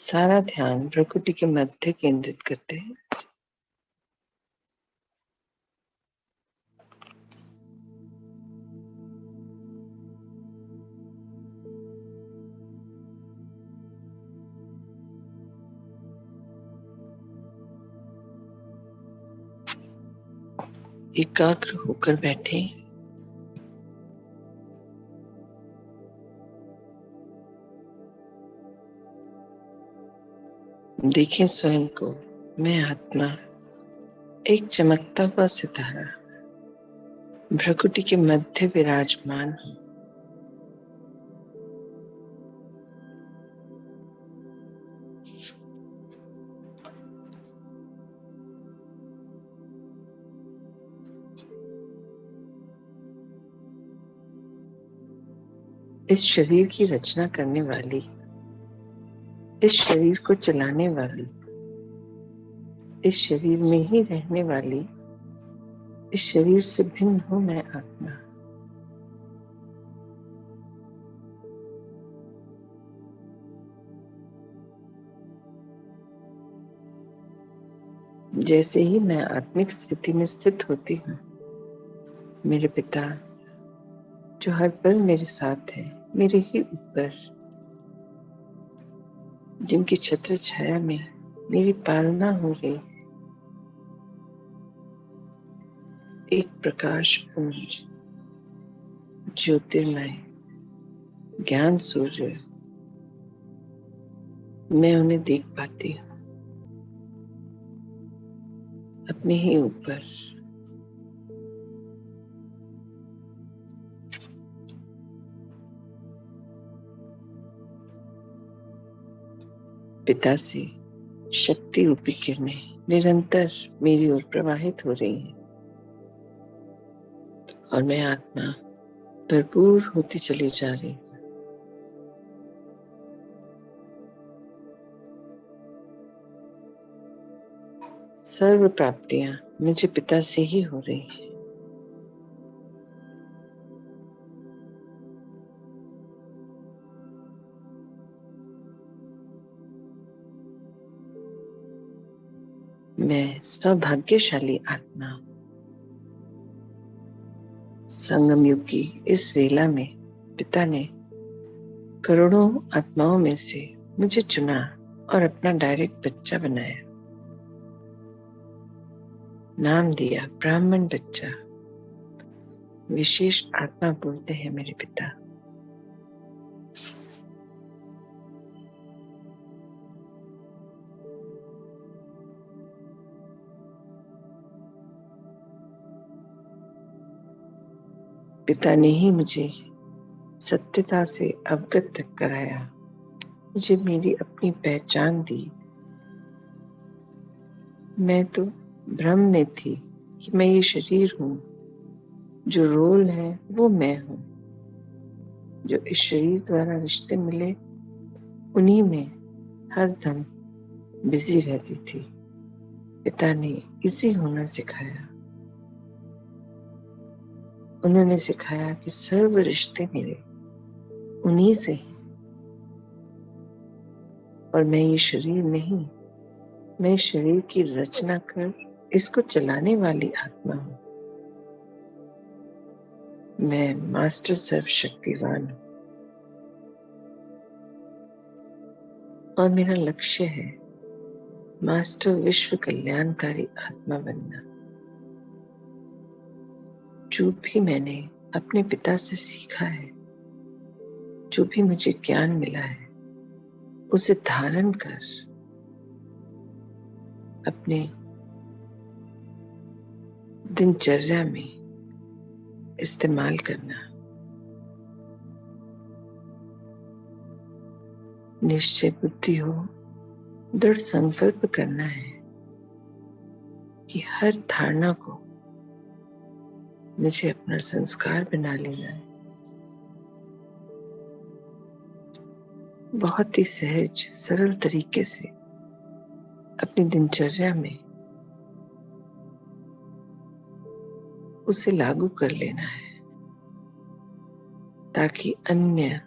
सारा ध्यान प्रकृति के मध्य केंद्रित करते हैं। एकाग्र होकर बैठे। देखें स्वयं को, मैं आत्मा, एक चमकता हुआ सितारा, प्रकृति के मध्य विराजमान हूँ। इस शरीर की रचना करने वाली, इस शरीर को चलाने वाली, इस शरीर में ही रहने वाली, इस शरीर से भिन्न हूँ मैं आत्मा। जैसे ही मैं आत्मिक स्थिति में स्थित होती हूँ, मेरे पिता जो हर पल मेरे साथ है, मेरे ही ऊपर, जिनकी छत्र छाया में मेरी पालना हो रही, एक प्रकाश पुंज, ज्योतिर्मय ज्ञान सूर्य, मैं उन्हें देख पाती हूँ अपने ही ऊपर। पिता से शक्ति रूपी किरणें निरंतर मेरी ओर प्रवाहित हो रही हैं और मैं आत्मा भरपूर होती चली जा रही हूँ। सर्व प्राप्तियां मुझे पिता से ही हो रही हैं। मैं सौभाग्यशाली आत्मा हूँ। संगम युग की इस वेला में पिता ने करोड़ों आत्माओं में से मुझे चुना और अपना डायरेक्ट बच्चा बनाया। नाम दिया ब्राह्मण बच्चा। विशेष आत्मा बोलते हैं मेरे पिता। पिता ने ही मुझे सत्यता से अवगत तक कराया, मुझे मेरी अपनी पहचान दी। मैं तो भ्रम में थी कि मैं ये शरीर हूँ, जो रोल है वो मैं हूँ, जो इस शरीर द्वारा रिश्ते मिले उन्हीं में हरदम बिजी रहती थी। पिता ने इसी होना सिखाया। उन्होंने सिखाया कि सर्व रिश्ते मेरे उन्हीं से हैं और मैं ये शरीर नहीं, मैं इस शरीर की रचना कर इसको चलाने वाली आत्मा हूँ। मैं मास्टर सर्वशक्तिवान हूँ और मेरा लक्ष्य है मास्टर विश्व कल्याणकारी आत्मा बनना। जो भी मैंने अपने पिता से सीखा है, जो भी मुझे ज्ञान मिला है, उसे धारण कर अपने दिनचर्या में इस्तेमाल करना। निश्चय बुद्धि हो, दृढ़ संकल्प करना है कि हर धारणा को मुझे अपना संस्कार बना लेना है। बहुत ही सहज सरल तरीके से अपनी दिनचर्या में उसे लागू कर लेना है, ताकि अन्य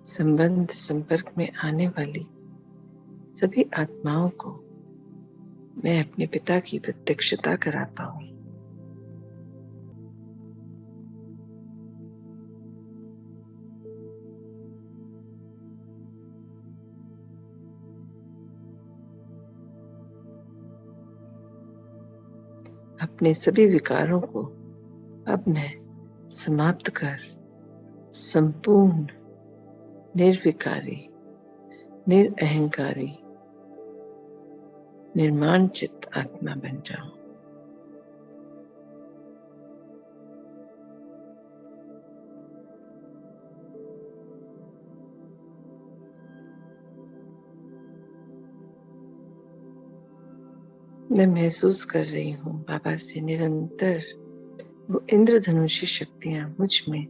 संबंध संपर्क में आने वाली सभी आत्माओं को मैं अपने पिता की प्रत्यक्षता कराता हूँ। अपने सभी विकारों को अब मैं समाप्त कर संपूर्ण निर्विकारी, निरअहंकारी, निर्माण चित्त आत्मा बन जाऊं। मैं महसूस कर रही हूँ बाबा से निरंतर वो इंद्रधनुषी शक्तियां मुझ में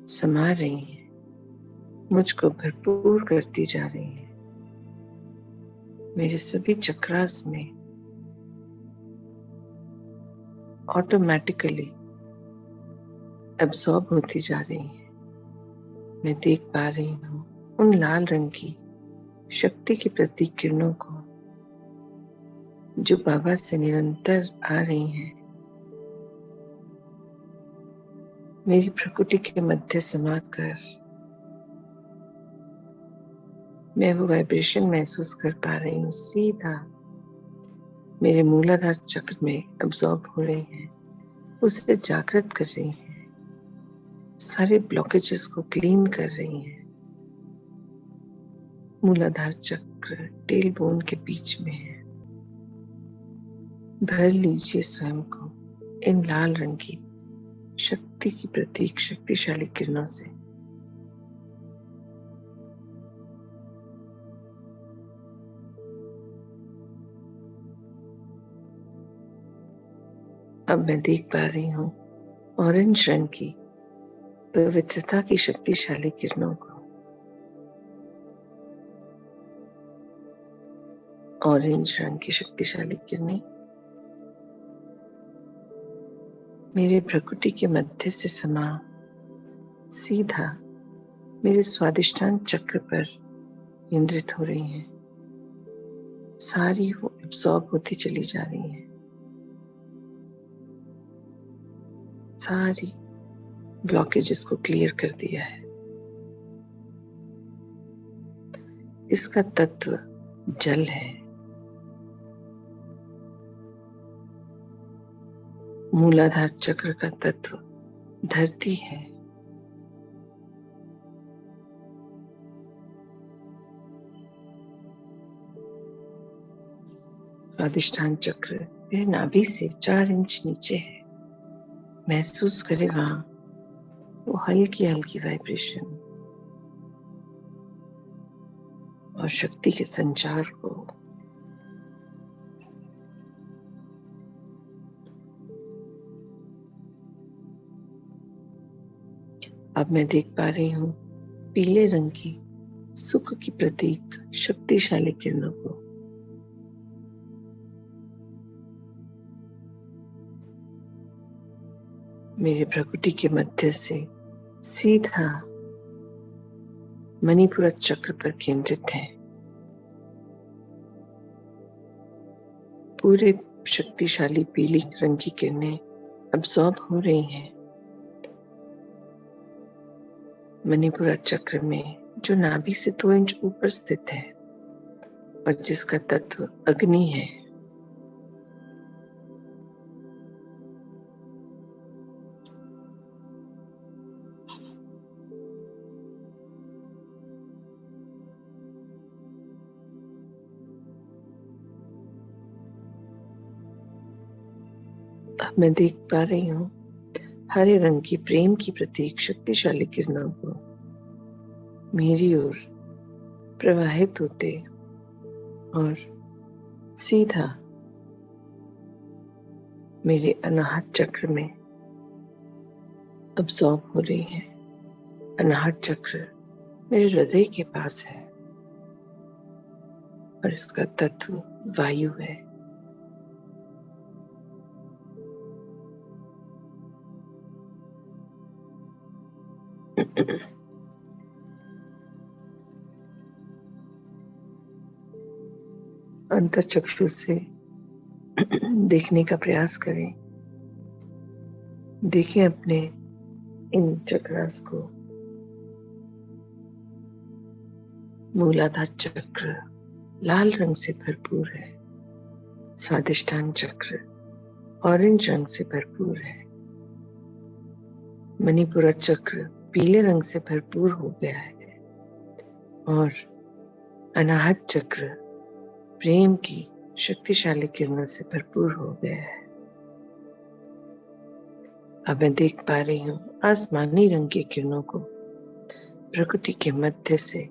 समा रही हैं, मुझको भरपूर करती जा रही हैं। मेरे सभी चक्रास में ऑटोमेटिकली एब्सॉर्ब होती जा रही हैं। मैं देख पा रही हूँ उन लाल रंग की शक्ति की प्रतीक किरणों को जो बाबा से निरंतर आ रही हैं, मेरी प्रकृति के मध्य समाकर मैं वो वाइब्रेशन महसूस कर पा रही हूँ। सीधा मेरे मूलाधार चक्र में एब्सॉर्ब हो रही हैं, उसे जागृत कर रही हैं, सारे ब्लॉकेजेस को क्लीन कर रही हैं। मूलाधार चक्र टेल बोन के बीच में है। भर लीजिए स्वयं को इन लाल रंग की शक्ति की प्रतीक शक्तिशाली किरणों से। अब मैं देख पा रही हूँ ऑरेंज रंग की पवित्रता की शक्तिशाली किरणों को। ऑरेंज रंग की शक्तिशाली किरणें मेरे प्रकृति के मध्य से समा सीधा मेरे स्वादिष्टान चक्र पर केंद्रित हो रही हैं। सारी वो एब्सॉर्ब होती चली जा रही हैं। सारी ब्लॉकेजेस को क्लियर कर दिया है। इसका तत्व जल है। मूलाधार चक्र का तत्व धरती है। स्वादिष्टान चक्र मेरे नाभि से 4 इंच नीचे है। महसूस करें वहां वो हल्की हल्की वाइब्रेशन और शक्ति के संचार को। अब मैं देख पा रही हूँ पीले रंग की सुख की प्रतीक शक्तिशाली किरणों को। मेरे प्रकृति के मध्य से सीधा मणिपुर चक्र पर केंद्रित है। पूरे शक्तिशाली पीली रंग की किरणें अब्सॉर्ब हो रही हैं मणिपुर चक्र में, जो नाभि से 2 इंच ऊपर स्थित है और जिसका तत्व अग्नि है। अब मैं देख पा रही हूँ हरे रंग की प्रेम की प्रतीक शक्तिशाली किरणों को मेरी ओर प्रवाहित होते और सीधा मेरे अनाहत चक्र में अब्सॉर्ब हो रही है। अनाहत चक्र मेरे हृदय के पास है और इसका तत्व वायु है। अंतर्चक्षु से देखने का प्रयास करें। देखें अपने इन चक्रास को। मूलाधार चक्र लाल रंग से भरपूर है। स्वादिष्टान चक्र ऑरेंज रंग से भरपूर है। मणिपुरा चक्र पीले रंग से भरपूर हो गया है और अनाहत चक्र प्रेम की शक्तिशाली किरणों से भरपूर हो गया है। अब मैं देख पा रही हूँ आसमानी रंग की किरणों को प्रकृति के मध्य से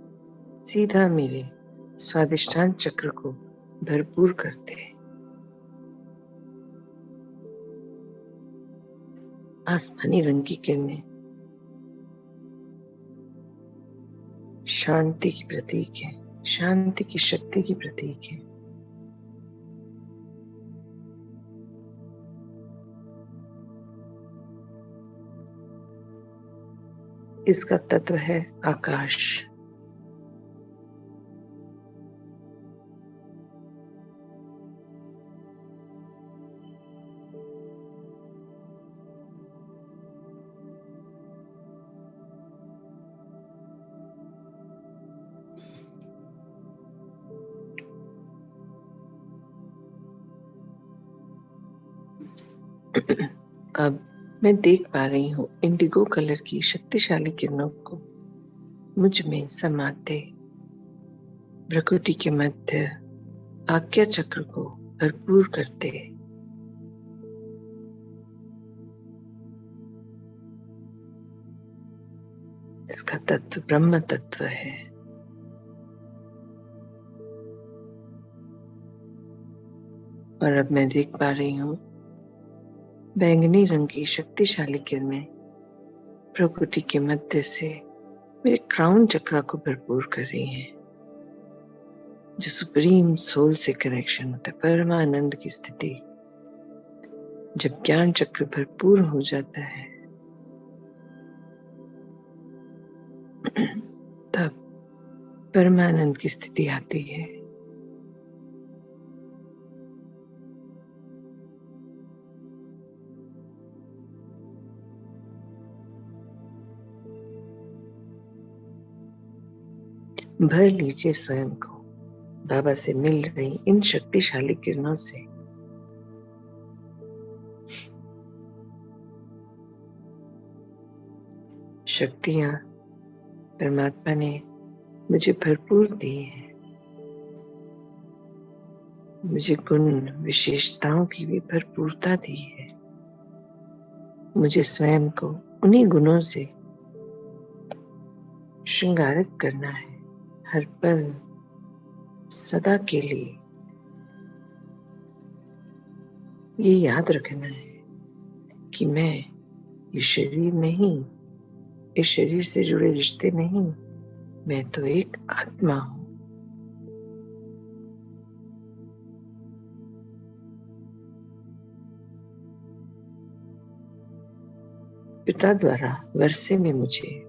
सीधा मेरे स्वादिष्टान चक्र को भरपूर करते हैं। आसमानी रंग की किरणें शांति की प्रतीक है, शांति की शक्ति की प्रतीक है। इसका तत्व है आकाश। अब मैं देख पा रही हूँ इंडिगो कलर की शक्तिशाली किरणों को मुझ में समाते प्रकृति के मध्य आज्ञा चक्र को भरपूर करते। इसका तत्व ब्रह्म तत्व है। और अब मैं देख पा रही हूँ बैंगनी रंग की शक्तिशाली किरणें प्रकृति के मध्य से मेरे क्राउन चक्र को भरपूर कर रही हैं, जो सुप्रीम सोल से कनेक्शन होता है, परमानंद की स्थिति। जब ज्ञान चक्र भरपूर हो जाता है तब परमानंद की स्थिति आती है। भर लीजिए स्वयं को बाबा से मिल रही इन शक्तिशाली किरणों से। शक्तियां परमात्मा ने मुझे भरपूर दी है। मुझे गुण विशेषताओं की भी भरपूरता दी है। मुझे स्वयं को उन्हीं गुणों से श्रृंगारित करना है, हर पल सदा के लिए। ये याद रखना है कि मैं ये शरीर नहीं, इस शरीर से जुड़े रिश्ते नहीं, मैं तो एक आत्मा हूं। पिता द्वारा वर्षे में मुझे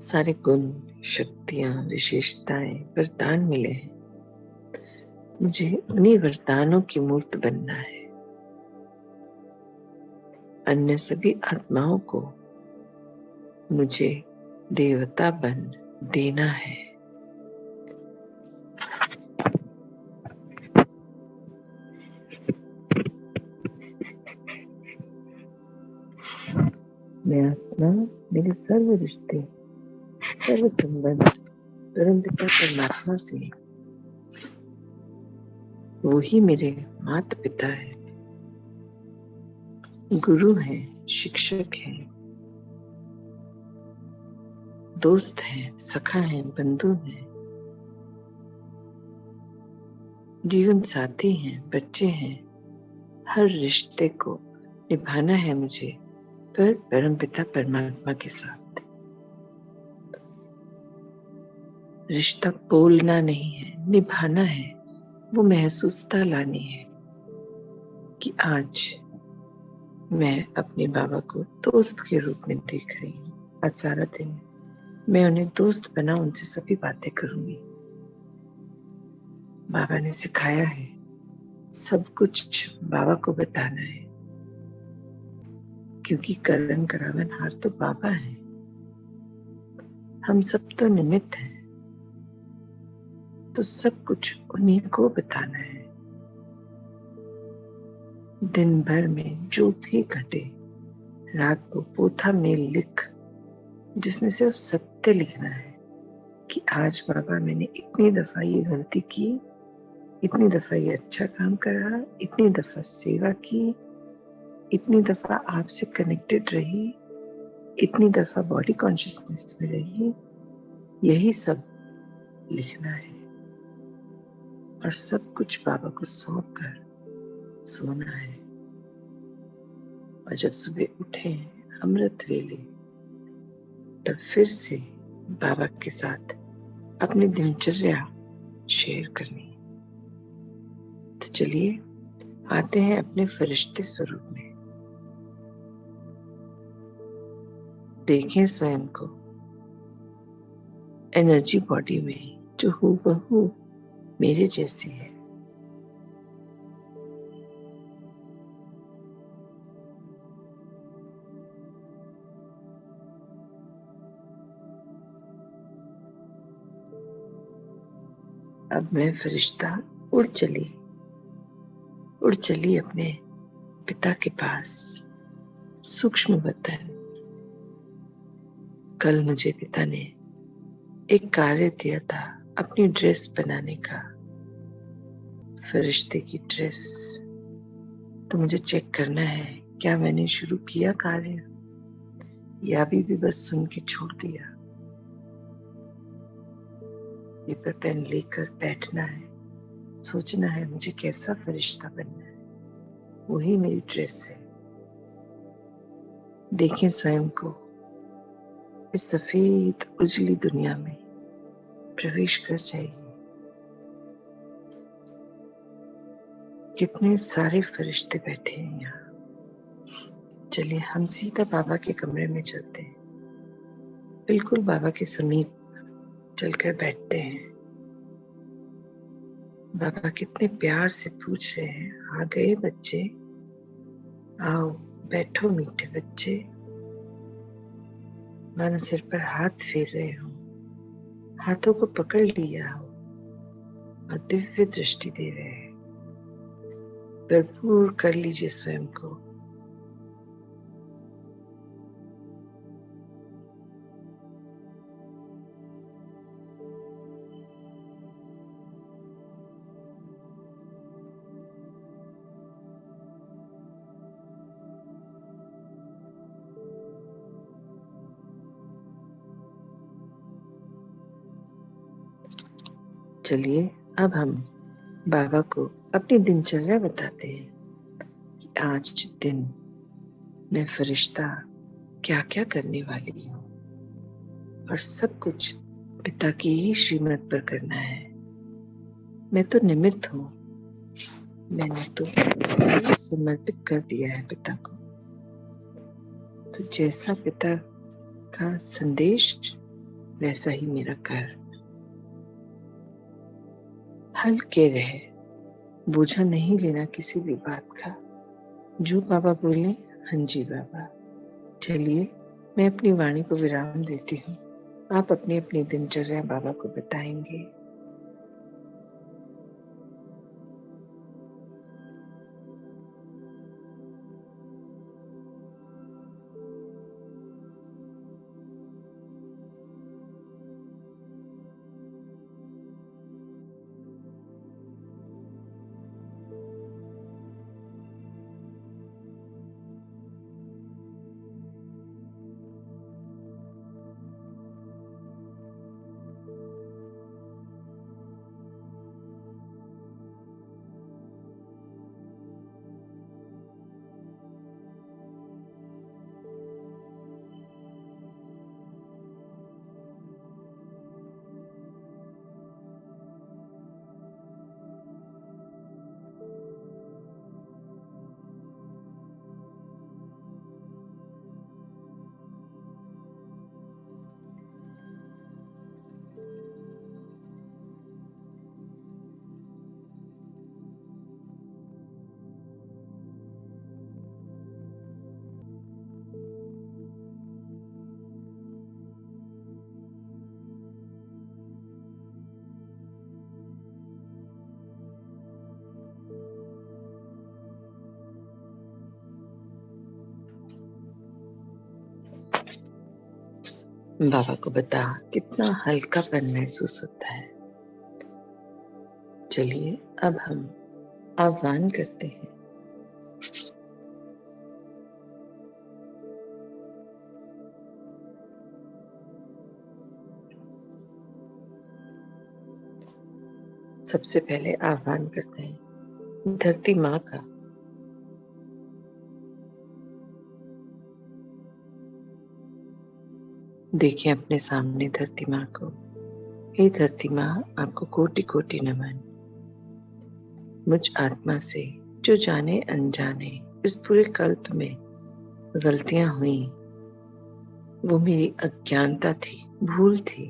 सारे गुण, शक्तियां, विशेषताएं, वरदान मिले हैं। मुझे उन्हीं वरदानों की मूर्त बनना है। अन्य सभी आत्माओं को मुझे देवता बन देना है। मैं आत्मा, मेरे सर्व रिश्ते, सर्व संबंध परमपिता परमात्मा से, वो ही मेरे माता पिता है, गुरु हैं, शिक्षक हैं, दोस्त हैं, सखा हैं, बंधु हैं, जीवन साथी हैं, बच्चे हैं। हर रिश्ते को निभाना है मुझे पर परमपिता परमात्मा के साथ। रिश्ता बोलना नहीं है, निभाना है। वो महसूसता लानी है कि आज मैं अपने बाबा को दोस्त के रूप में देख रही हूँ। आज सारा दिन मैं उन्हें दोस्त बना उनसे सभी बातें करूंगी। बाबा ने सिखाया है सब कुछ बाबा को बताना है, क्योंकि करण करावनहार तो बाबा है, हम सब तो निमित्त हैं, तो सब कुछ उन्हीं को बताना है। दिन भर में जो भी घटे, रात को पोथा में लिख, जिसमें सिर्फ सत्य लिखना है कि आज बाबा मैंने इतनी दफा ये गलती की, इतनी दफा ये अच्छा काम करा, इतनी दफा सेवा की, इतनी दफा आपसे कनेक्टेड रही, इतनी दफा बॉडी कॉन्शियसनेस में रही, यही सब लिखना है और सब कुछ बाबा को सौंप कर सोना है। और जब सुबह उठे अमृत वेले, तब फिर से बाबा के साथ अपनी दिनचर्या शेयर करनी। तो चलिए आते हैं अपने फरिश्ते स्वरूप में। देखें स्वयं को एनर्जी बॉडी में, जो हूबहू मेरे जैसी है। अब मैं फरिश्ता उड़ चली अपने पिता के पास, सूक्ष्म वतन। कल मुझे पिता ने एक कार्य दिया था अपनी ड्रेस बनाने का, फरिश्ते की ड्रेस। तो मुझे चेक करना है क्या मैंने शुरू किया कार्य, या अभी भी बस सुन के छोड़ दिया। पेपर पेन लेकर बैठना है, सोचना है मुझे कैसा फरिश्ता बनना है, वही मेरी ड्रेस है। देखें स्वयं को इस सफेद उजली दुनिया में प्रवेश कर जाइए। कितने सारे फरिश्ते बैठे हैं यहाँ। चलिए हम सीधा बाबा के कमरे में चलते हैं, बिल्कुल बाबा के समीप चलकर बैठते हैं। बाबा कितने प्यार से पूछ रहे हैं, आ गए बच्चे, आओ बैठो मीठे बच्चे। मानो सिर पर हाथ फेर रहे हो, हाथों को पकड़ लिया हो और दिव्य दृष्टि दे रहे हैं। भरपूर कर लीजिए स्वयं को। चलिए अब हम बाबा को अपनी दिनचर्या बताते हैं कि आज दिन मैं फरिश्ता क्या क्या करने वाली हूँ, और सब कुछ पिता की ही श्रीमत पर करना है। मैं तो निमित्त हूँ, मैंने तो समर्पित कर दिया है पिता को। तो जैसा पिता का संदेश वैसा ही मेरा कर। हल्के रहे, बोझा नहीं लेना किसी भी बात का। जो बाबा बोले हाँ जी बाबा। चलिए मैं अपनी वाणी को विराम देती हूँ, आप अपनी अपनी दिनचर्या बाबा को बताएंगे। बाबा को बता कितना हल्कापन महसूस होता है। चलिए अब हम आह्वान करते हैं। सबसे पहले आह्वान करते हैं धरती माँ का। देखिए अपने सामने धरती माँ को। हे धरती माँ, आपको कोटि कोटि नमन। मुझ आत्मा से जो जाने अनजाने इस पूरे कल्प में गलतियां हुई, वो मेरी अज्ञानता थी, भूल थी।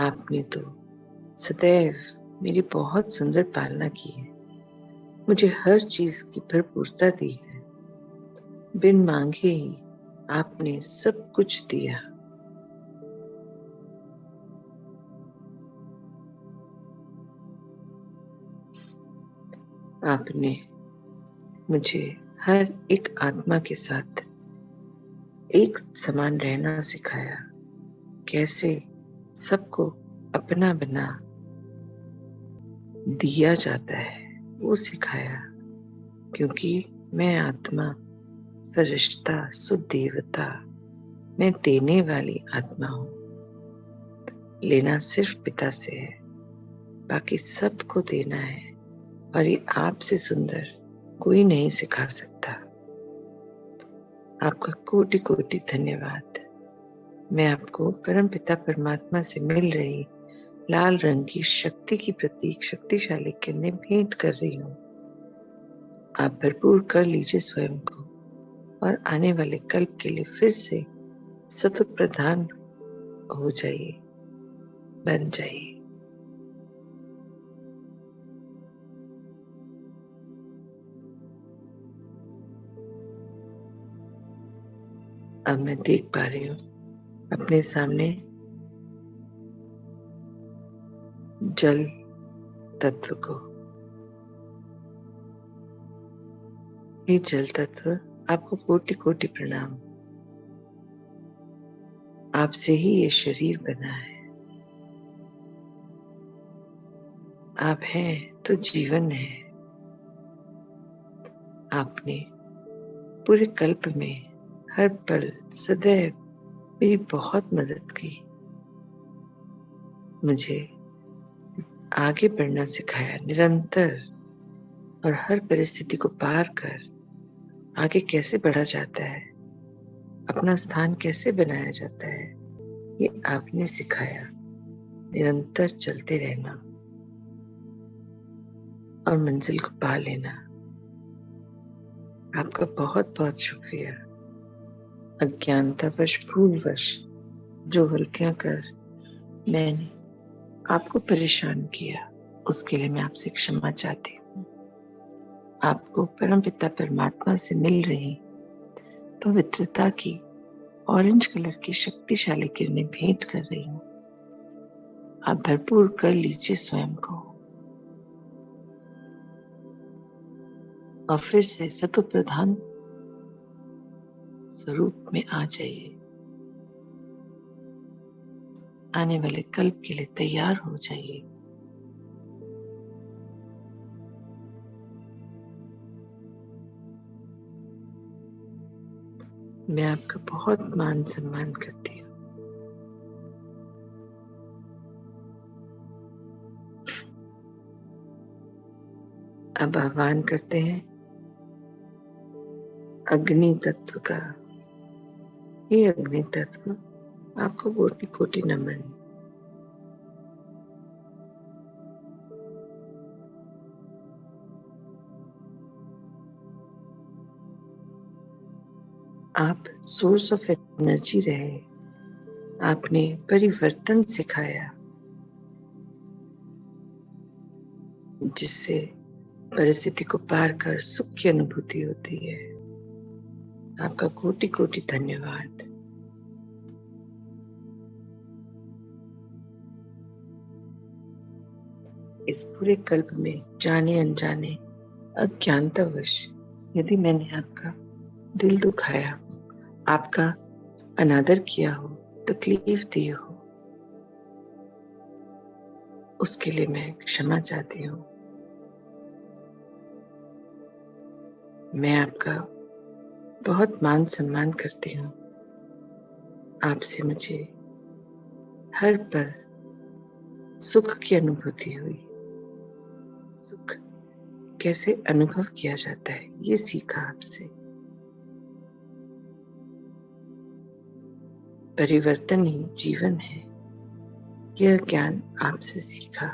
आपने तो सदैव मेरी बहुत सुंदर पालना की है, मुझे हर चीज की भरपूरता दी है। बिन मांगे ही आपने सब कुछ दिया। आपने मुझे हर एक आत्मा के साथ एक समान रहना सिखाया, कैसे सबको अपना बना दिया जाता है वो सिखाया। क्योंकि मैं आत्मा, फरिश्ता, सुदेवता, मैं देने वाली आत्मा हूँ। लेना सिर्फ पिता से है, बाकी सबको देना है। और ये आपसे सुंदर कोई नहीं सिखा सकता। आपका कोटि कोटि धन्यवाद। मैं आपको परम पिता परमात्मा से मिल रही लाल रंग की शक्ति की प्रतीक शक्तिशाली किरणें भेंट कर रही हूँ। आप भरपूर कर लीजिए स्वयं को और आने वाले कल्प के लिए फिर से सत्व प्रधान हो जाइए, बन जाइए। अब मैं देख पा रही हूँ अपने सामने जल तत्व को। ये जल तत्व, आपको कोटि कोटि प्रणाम। आपसे ही ये शरीर बना है। आप हैं तो जीवन है। आपने पूरे कल्प में हर पल सदैव मेरी बहुत मदद की, मुझे आगे बढ़ना सिखाया निरंतर। और हर परिस्थिति को पार कर आगे कैसे बढ़ा जाता है, अपना स्थान कैसे बनाया जाता है, ये आपने सिखाया। निरंतर चलते रहना और मंजिल को पा लेना। आपका बहुत बहुत शुक्रिया। अज्ञानतावश, भूलवश जो गलतियां कर मैंने आपको परेशान किया, उसके लिए मैं आपसे क्षमा चाहती हूँ। आपको परमपिता परमात्मा से मिल रही पवित्रता की ऑरेंज कलर की शक्तिशाली किरणें भेंट कर रही हूँ। आप भरपूर कर लीजिए स्वयं को और फिर से सत्व प्रधान स्वरूप में आ जाइए। आने वाले कल्प के लिए तैयार हो जाइए। मैं आपका बहुत मान सम्मान करती हूँ। अब आह्वान करते हैं अग्नि तत्व का। ये अग्नि तत्व, आपको कोटि कोटि नमन। आप सोर्स ऑफ एनर्जी रहे। आपने परिवर्तन सिखाया, जिससे परिस्थिति को पार कर सुख की अनुभूति होती है। आपका कोटि कोटि धन्यवाद। इस पूरे कल्प में जाने अनजाने अज्ञानतावश यदि मैंने आपका दिल दुखाया, आपका अनादर किया हो, तकलीफ दी हो, उसके लिए मैं क्षमा चाहती हूँ। मैं आपका बहुत मान सम्मान करती हूँ। आपसे मुझे हर पल सुख की अनुभूति हुई। सुख कैसे अनुभव किया जाता है, ये सीखा आपसे। परिवर्तन ही जीवन है, यह ज्ञान आपसे सीखा।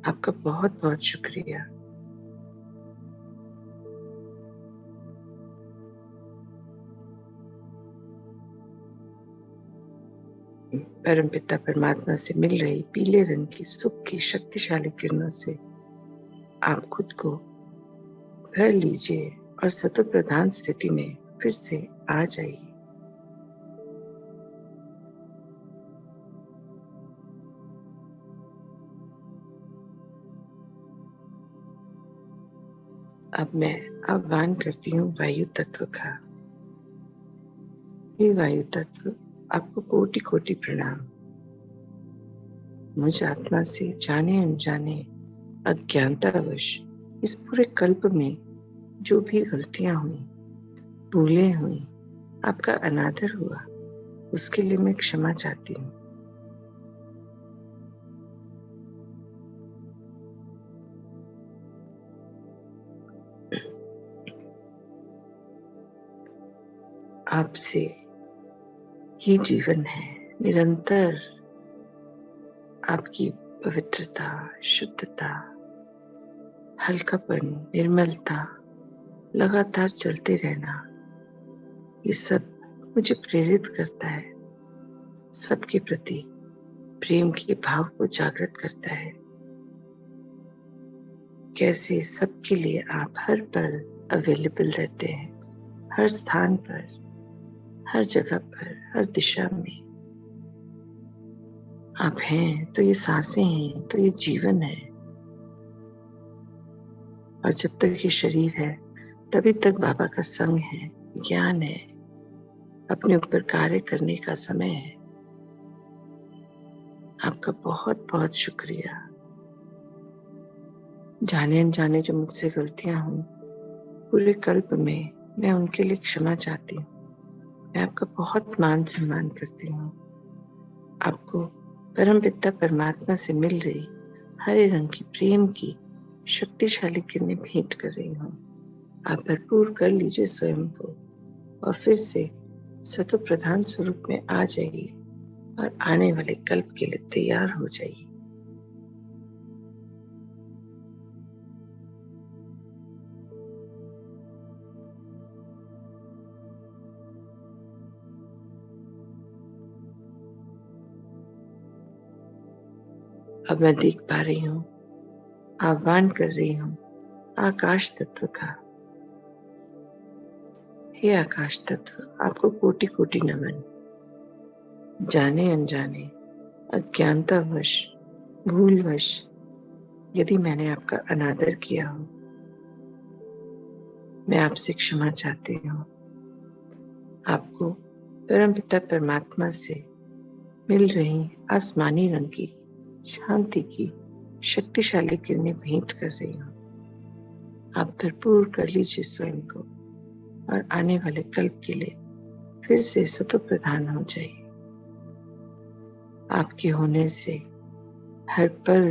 आपका बहुत बहुत शुक्रिया। परमपिता परमात्मा से मिल रही पीले रंग की सुख की शक्तिशाली किरणों से आप खुद को भर लीजिए और सतत प्रधान स्थिति में फिर से आ जाइए। अब मैं आह्वान करती हूँ वायु तत्व का। हे वायु तत्व, आपको कोटि कोटि प्रणाम। मुझ आत्मा से जाने अनजाने अज्ञानतावश इस पूरे कल्प में जो भी गलतियां हुई, भूलें हुई, आपका अनादर हुआ, उसके लिए मैं क्षमा चाहती हूँ। आपसे ही जीवन है। निरंतर आपकी पवित्रता, शुद्धता, हल्कापन, निर्मलता लगातार चलते रहना, ये सब मुझे प्रेरित करता है। सबके प्रति प्रेम के भाव को जागृत करता है। कैसे सबके लिए आप हर पल अवेलेबल रहते हैं, हर स्थान पर, हर जगह पर, हर दिशा में आप हैं। तो ये सांसें हैं, तो ये जीवन है। और जब तक ये शरीर है तभी तक बाबा का संग है, ज्ञान है, अपने ऊपर कार्य करने का समय है। आपका बहुत बहुत शुक्रिया। जाने अनजाने जो मुझसे गलतियां हुई पूरे कल्प में, मैं उनके लिए क्षमा चाहती हूँ। मैं आपका बहुत मान सम्मान करती हूँ। आपको परमपिता परमात्मा से मिल रही हरे रंग की प्रेम की शक्तिशाली किरणें भेंट कर रही हूँ। आप भरपूर कर लीजिए स्वयं को और फिर से सतत प्रधान स्वरूप में आ जाइए और आने वाले कल्प के लिए तैयार हो जाइए। अब मैं देख पा रही हूँ, आह्वान कर रही हूँ आकाश तत्व का। हे आकाश तत्व, आपको कोटि कोटि नमन। जाने अनजाने अज्ञानतावश, भूलवश यदि मैंने आपका अनादर किया हो, मैं आपसे क्षमा चाहती हूँ। आपको परमपिता परमात्मा से मिल रही आसमानी रंग की शांति की शक्तिशाली किरणें भेंट कर रही हूँ। आप भरपूर कर लीजिए स्वयं को और आने वाले कल्प के लिए फिर से सतत प्रधान हो जाइए। आपके होने से हर पल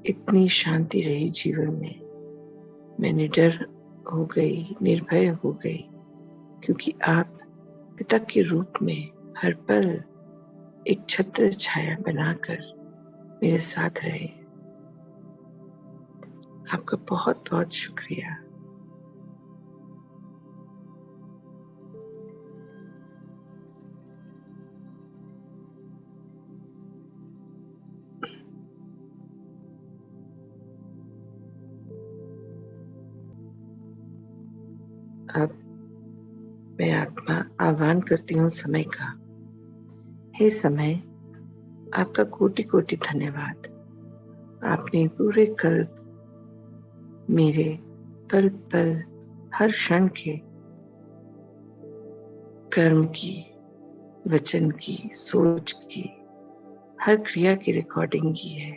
इतनी शांति रही जीवन में। मैं निडर हो गई, निर्भय हो गई, क्योंकि आप पिता के रूप में हर पल एक छत्र छाया बनाकर मेरे साथ रहे। आपका बहुत बहुत शुक्रिया। अब मैं आत्मा आह्वान करती हूँ समय का। हे समय, आपका कोटि कोटि धन्यवाद। आपने पूरे कल्प मेरे पल पल, हर क्षण के कर्म की, वचन की, सोच की, हर क्रिया की रिकॉर्डिंग की है।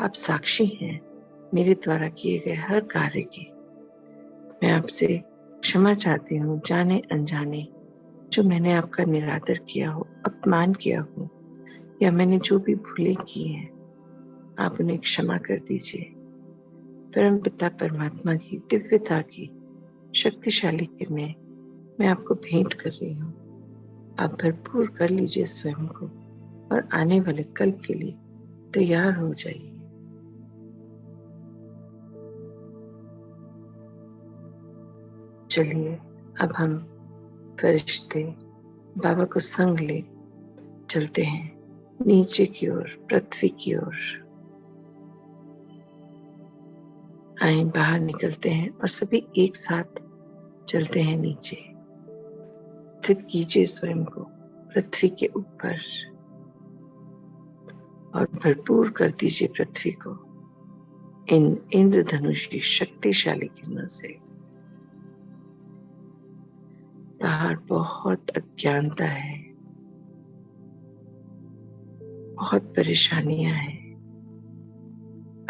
आप साक्षी हैं मेरे द्वारा किए गए हर कार्य की। मैं आपसे क्षमा चाहती हूँ, जाने अनजाने जो मैंने आपका निरादर किया हो, अपमान किया हो, या मैंने जो भी भूलें की हैं, आप उन्हें क्षमा कर दीजिए। परम पिता परमात्मा की दिव्यता की शक्तिशाली किरणें मैं आपको भेंट कर रही हूँ। आप भरपूर कर लीजिए स्वयं को और आने वाले कल्प के लिए तैयार हो जाइए। चलिए अब हम फरिश्ते बाबा को संग ले चलते हैं नीचे की ओर, पृथ्वी की ओर। आए बाहर निकलते हैं और सभी एक साथ चलते हैं नीचे। स्थित कीजिए स्वयं को पृथ्वी के ऊपर और भरपूर कर दीजिए पृथ्वी को इन इंद्रधनुषी शक्तिशाली किरणों से। बाहर बहुत अज्ञानता है, बहुत परेशानियां हैं,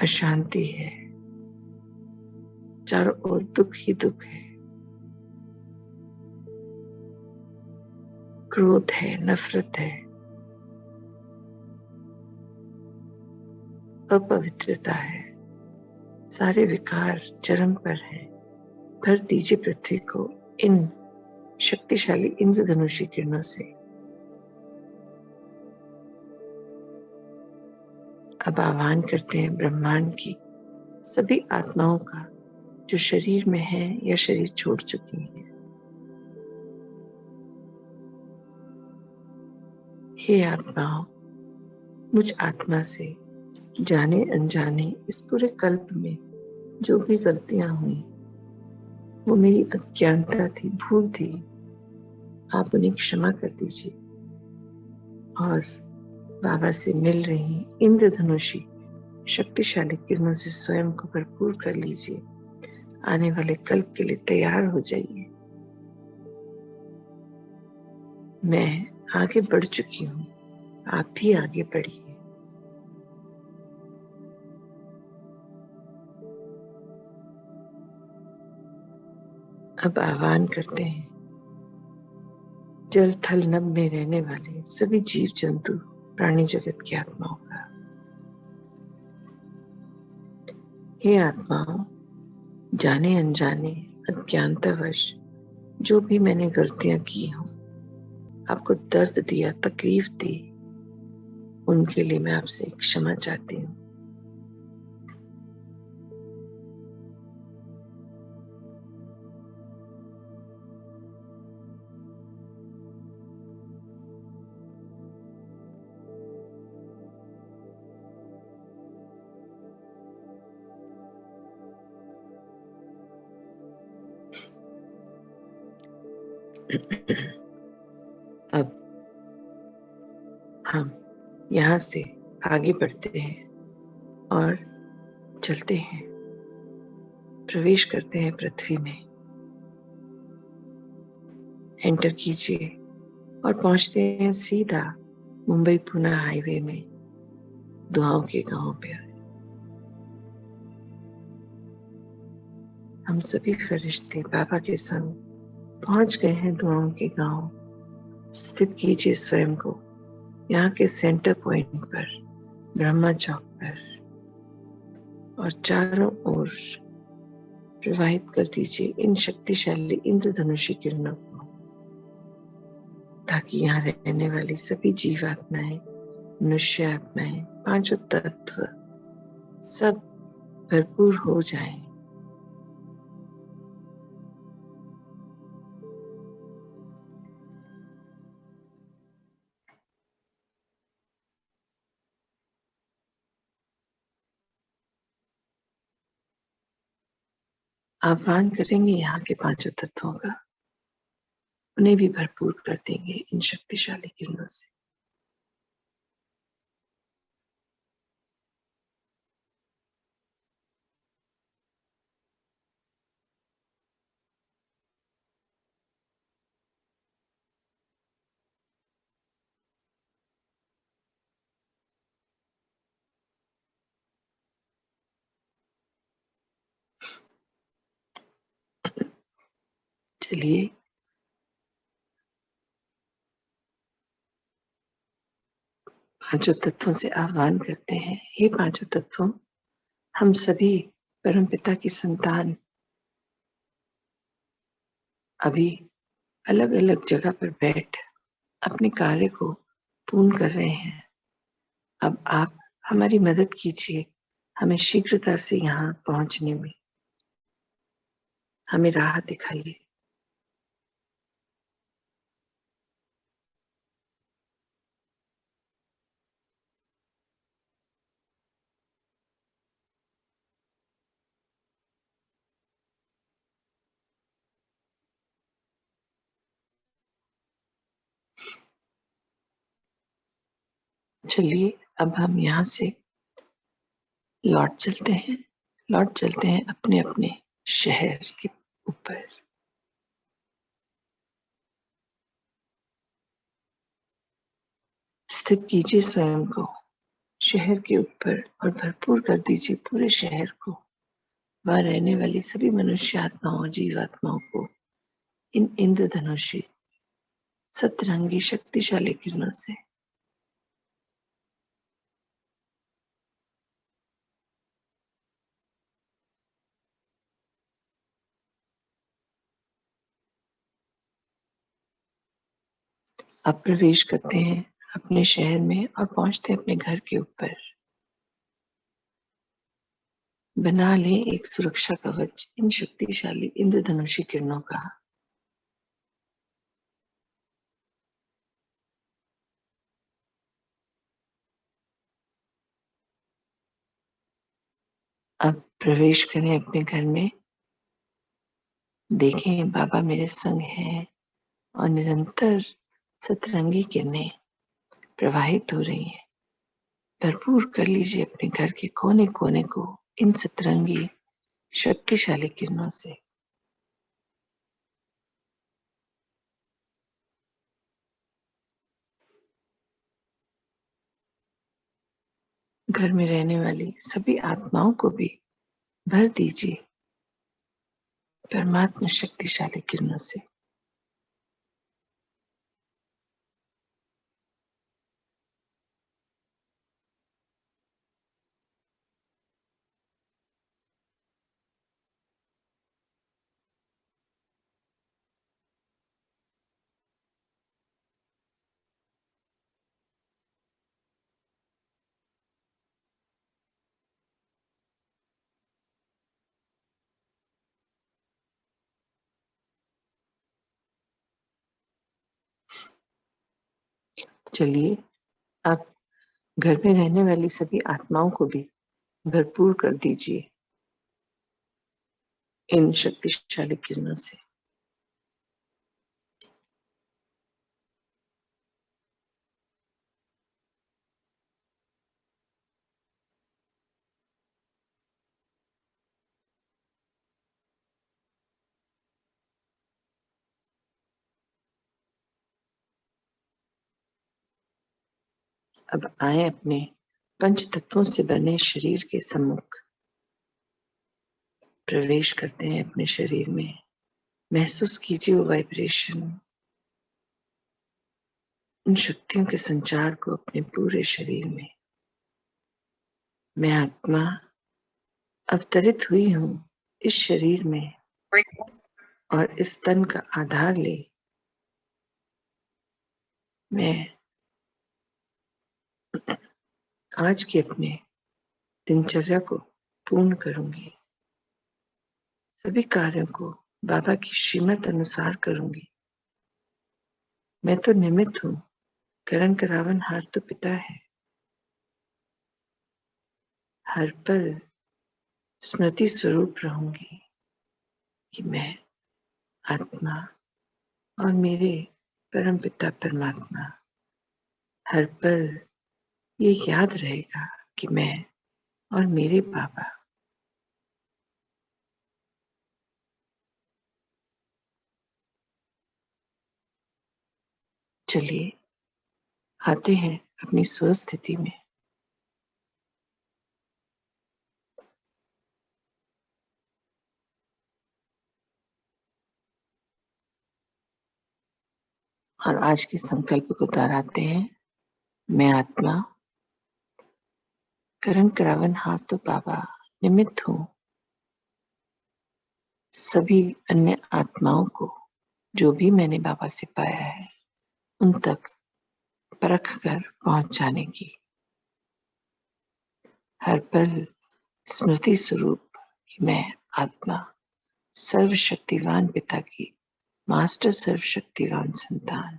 अशांति है, चारों ओर दुख ही दुख है, क्रोध है, नफरत है, अपवित्रता है, सारे विकार चरम पर हैं। भर दीजिए पृथ्वी को इन शक्तिशाली इंद्रधनुषी किरणों से। अब आह्वान करते हैं ब्रह्मांड की सभी आत्माओं का जो शरीर में है या शरीर छोड़ चुकी हैं। हे आत्माओं, मुझ आत्मा से जाने अनजाने इस पूरे कल्प में जो भी गलतियां हुई वो मेरी अज्ञानता थी, भूल थी। आप उन्हें क्षमा कर दीजिए और बाबा से मिल रही इंद्रधनुषी शक्तिशाली किरणों से स्वयं को भरपूर कर लीजिए। आने वाले कल्प के लिए तैयार हो जाइए। मैं आगे बढ़ चुकी हूँ, आप भी आगे बढ़िए। अब आह्वान करते हैं जल थल नभ में रहने वाले सभी जीव जंतु प्राणी जगत की आत्माओं का। हे आत्माओं, जाने अनजाने अज्ञानतावश जो भी मैंने गलतियां की हों, आपको दर्द दिया, तकलीफ दी, उनके लिए मैं आपसे क्षमा चाहती हूँ। अब हम यहाँ से आगे बढ़ते हैं और चलते हैं, प्रवेश करते हैं पृथ्वी में। एंटर कीजिए और पहुंचते हैं सीधा मुंबई पुणे हाईवे में दुआओं के गांव पे। हम सभी फरिश्ते बाबा के संग पहुंच गए हैं दुआओं के गांव। स्थित कीजिए स्वयं को यहाँ के सेंटर पॉइंट पर, ब्रह्मा चौक पर, और चारों ओर प्रवाहित कर दीजिए इन शक्तिशाली इंद्रधनुषी किरणों को, ताकि यहाँ रहने वाली सभी जीवात्माएं, मनुष्य आत्माएं, पांचों तत्व सब भरपूर हो जाएं। आह्वान करेंगे यहाँ के पांचों तत्वों का, उन्हें भी भरपूर कर देंगे इन शक्तिशाली किरणों से। चलिए पांचों तत्वों से आह्वान करते हैं, हे पांचों तत्वों, हम सभी परमपिता की संतान अभी अलग अलग जगह पर बैठ अपने कार्य को पूर्ण कर रहे हैं। अब आप हमारी मदद कीजिए, हमें शीघ्रता से यहाँ पहुंचने में हमें राह दिखाइए। चलिए अब हम यहाँ से लौट चलते हैं अपने अपने शहर के ऊपर। स्थित कीजिए स्वयं को शहर के ऊपर और भरपूर कर दीजिए पूरे शहर को, वहां रहने वाली सभी मनुष्य आत्माओं जीवात्माओं को इन इंद्रधनुषी सतरंगी शक्तिशाली किरणों से। अब प्रवेश करते हैं अपने शहर में और पहुंचते हैं अपने घर के ऊपर। बना लें एक सुरक्षा कवच इन शक्तिशाली इंद्रधनुषी किरणों का। अब प्रवेश करें अपने घर में। देखें बाबा मेरे संग हैं और निरंतर सतरंगी किरणें प्रवाहित हो रही हैं। भरपूर कर लीजिए अपने घर के कोने कोने को इन सतरंगी शक्तिशाली किरणों से। घर में रहने वाली सभी आत्माओं को भी भर दीजिए परमात्मा शक्तिशाली किरणों से। चलिए अब घर में रहने वाली सभी आत्माओं को भी भरपूर कर दीजिए इन शक्तिशाली किरणों से। अब आए अपने पंच तत्वों से बने शरीर के सम्मुख। प्रवेश करते हैं अपने शरीर में। महसूस कीजिए वो वाइब्रेशन, उन शक्तियों के संचार को अपने पूरे शरीर में। मैं आत्मा अवतरित हुई हूँ इस शरीर में और इस तन का आधार ले मैं आज के अपने दिनचर्या को पूर्ण करूंगी। सभी कार्यों को बाबा की श्रीमत अनुसार करूंगी। मैं तो निमित्त हूँ, करण करावन हार तो पिता है। हर पल स्मृति स्वरूप रहूंगी कि मैं आत्मा और मेरे परम पिता परमात्मा। हर पल ये याद रहेगा कि मैं और मेरे बाबा। चलिए आते हैं अपनी स्वस्थिति में। और आज के संकल्प को दोहराते हैं। मैं आत्मा करण करावन हाथ तो बाबा निमित्त हूँ। सभी अन्य आत्माओं को जो भी मैंने बाबा से पाया है उन तक परख कर पहुंच जाने की। हर पल स्मृति स्वरूप कि मैं आत्मा सर्वशक्तिवान पिता की मास्टर सर्वशक्तिवान संतान,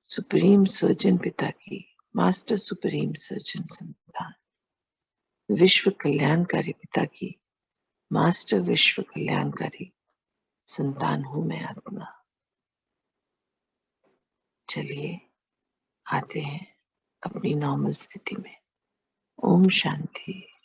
सुप्रीम सर्जन पिता की मास्टर सुप्रीम सर्जन संतान, विश्व कल्याणकारी पिता की मास्टर विश्व कल्याणकारी संतान हूं मैं आत्मा। चलिए आते हैं अपनी नॉर्मल स्थिति में। ओम शांति।